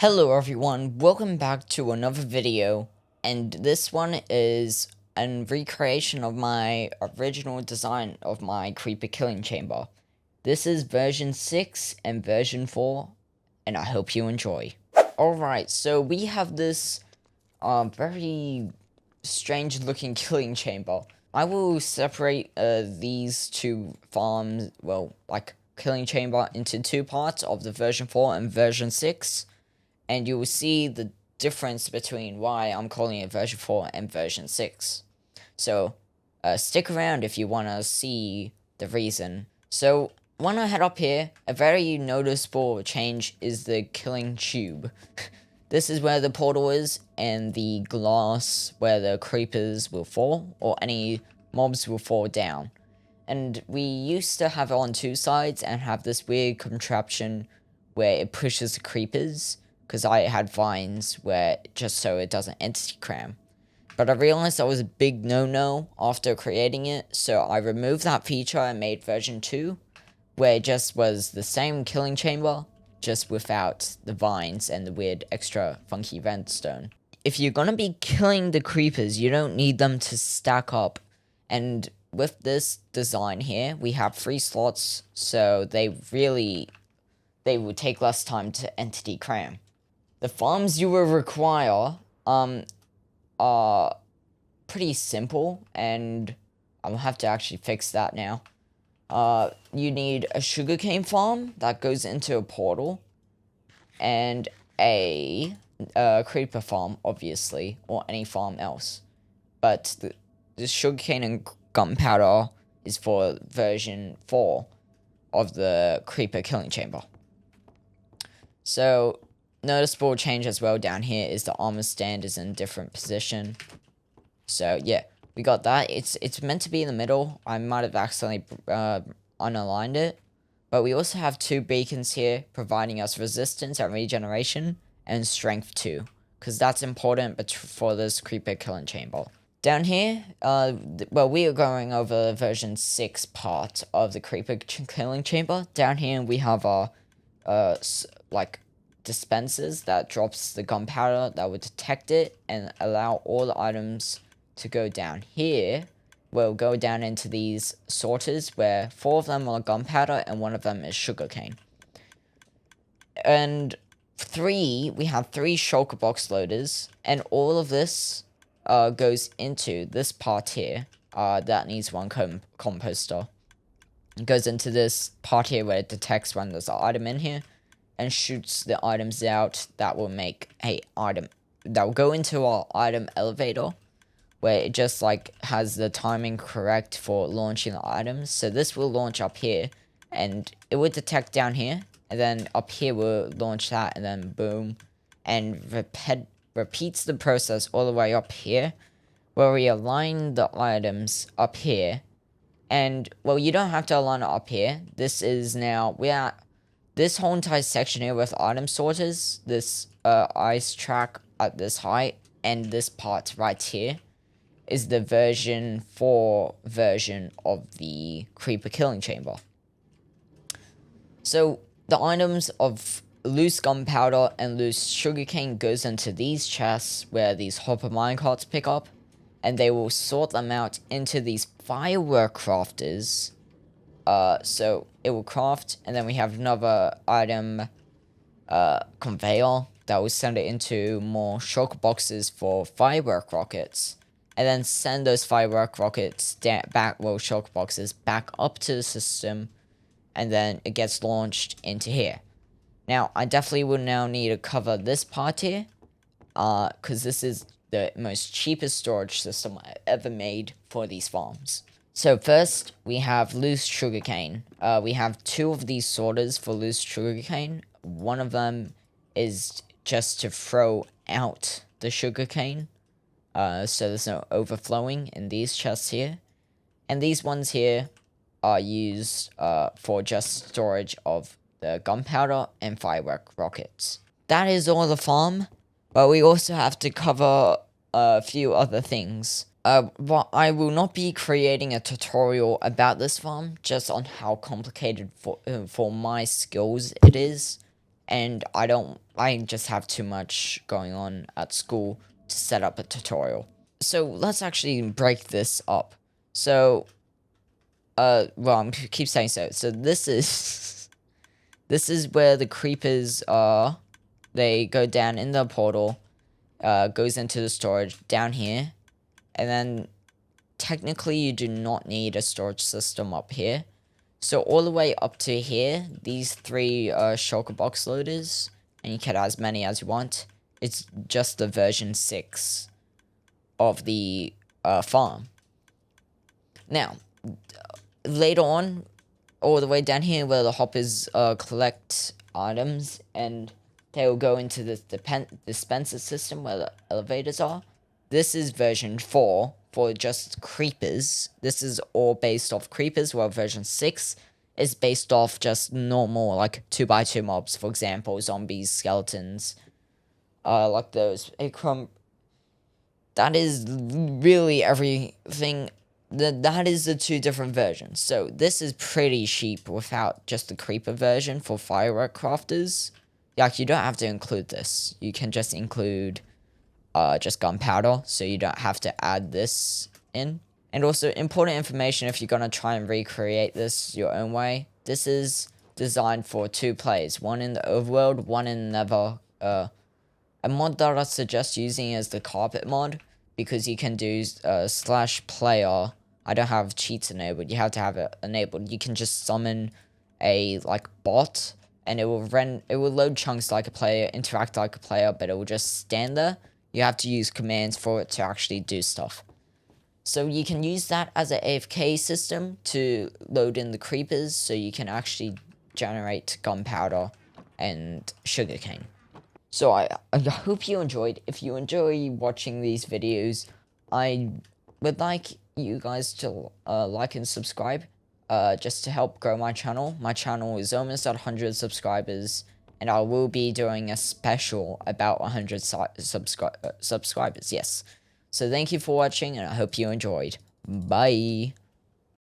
Hello everyone, welcome back to another video, and this one is a recreation of my original design of my creeper killing chamber. This is version 6 and version 4, and I hope you enjoy. Alright, so we have this very strange looking killing chamber. I will separate these two farms, killing chamber into two parts of the version 4 and version 6. And you will see the difference between why I'm calling it version 4 and version 6. So, stick around if you want to see the reason. So, when I head up here, a very noticeable change is the killing tube. This is where the portal is, and the glass where the creepers will fall, or any mobs will fall down. And we used to have it on two sides and have this weird contraption where it pushes the creepers, because I had vines where just so it doesn't entity cram. But I realized that was a big no-no after creating it, so I removed that feature and made version 2, where it just was the same killing chamber, just without the vines and the weird extra funky redstone. If you're gonna be killing the creepers, you don't need them to stack up, and with this design here, we have 3 slots, so they would take less time to entity cram. The farms you will require are pretty simple, and I'll have to actually fix that now. You need a sugarcane farm that goes into a portal, and a creeper farm, obviously, or any farm else. But the sugarcane and gunpowder is for version 4 of the creeper killing chamber. So, noticeable change as well down here is the armor stand is in a different position. So yeah, we got that. It's meant to be in the middle. I might have accidentally unaligned it. But we also have 2 beacons here, providing us resistance and regeneration, and strength 2. Because that's important for this creeper killing chamber. Down here, we are going over version 6 part of the creeper killing chamber. Down here we have our dispensers that drops the gunpowder that would detect it and allow all the items to go down here. We'll go down into these sorters where 4 of them are gunpowder and 1 of them is sugarcane. And we have 3 shulker box loaders, and all of this goes into this part here that needs 1 composter. It goes into this part here where it detects when there's an item in here and shoots the items out that will make that will go into our item elevator, where it just has the timing correct for launching the items. So this will launch up here, and it will detect down here, and then up here will launch that, and then boom, and repeats the process all the way up here, where we align the items up here. And well, you don't have to align it up here. This is now this whole entire section here with item sorters, this ice track at this height, and this part right here is the version 4 version of the creeper killing chamber. So the items of loose gunpowder and loose sugarcane goes into these chests where these hopper minecarts pick up, and they will sort them out into these firework crafters. So it will craft, and then we have another item conveyor that will send it into more shulker boxes for firework rockets, and then send those firework rockets shulker boxes back up to the system, and then it gets launched into here. Now, I definitely will now need to cover this part here, because this is the most cheapest storage system I ever made for these farms. So first, we have loose sugarcane. We have 2 of these sorters for loose sugarcane. One of them is just to throw out the sugarcane, so there's no overflowing in these chests here. And these ones here are used for just storage of the gunpowder and firework rockets. That is all the farm, but we also have to cover a few other things. But I will not be creating a tutorial about this farm, just on how complicated for my skills it is, and I just have too much going on at school to set up a tutorial. So let's actually break this up. So, well, I keep saying so. So this is, this is where the creepers are. They go down in the portal, goes into the storage down here, and then technically you do not need a storage system up here. So all the way up to here, these three shulker box loaders, and you can have as many as you want. It's just the version 6 of the farm. Now, later on, all the way down here where the hoppers collect items, and they will go into the dispenser system where the elevators are. This is version 4 for just creepers. This is all based off creepers, while version 6 is based off just normal, like 2x2 mobs, for example, zombies, skeletons, like those. That is really everything. That is the 2 different versions. So this is pretty cheap without just the creeper version for firework crafters. Like, you don't have to include this. You can just include just gunpowder, so you don't have to add this in. And also, important information if you're going to try and recreate this your own way. This is designed for 2 players. One in the overworld, one in Nether. A mod that I suggest using is the carpet mod, because you can do /player. I don't have cheats enabled. You have to have it enabled. You can just summon a bot, and it will load chunks like a player, interact like a player, but it will just stand there. You have to use commands for it to actually do stuff. So you can use that as an AFK system to load in the creepers, so you can actually generate gunpowder and sugarcane. So I hope you enjoyed. If you enjoy watching these videos, I would like you guys to like and subscribe, just to help grow my channel. My channel is almost at 100 subscribers, and I will be doing a special about 100 subscribers, yes. So thank you for watching, and I hope you enjoyed. Bye!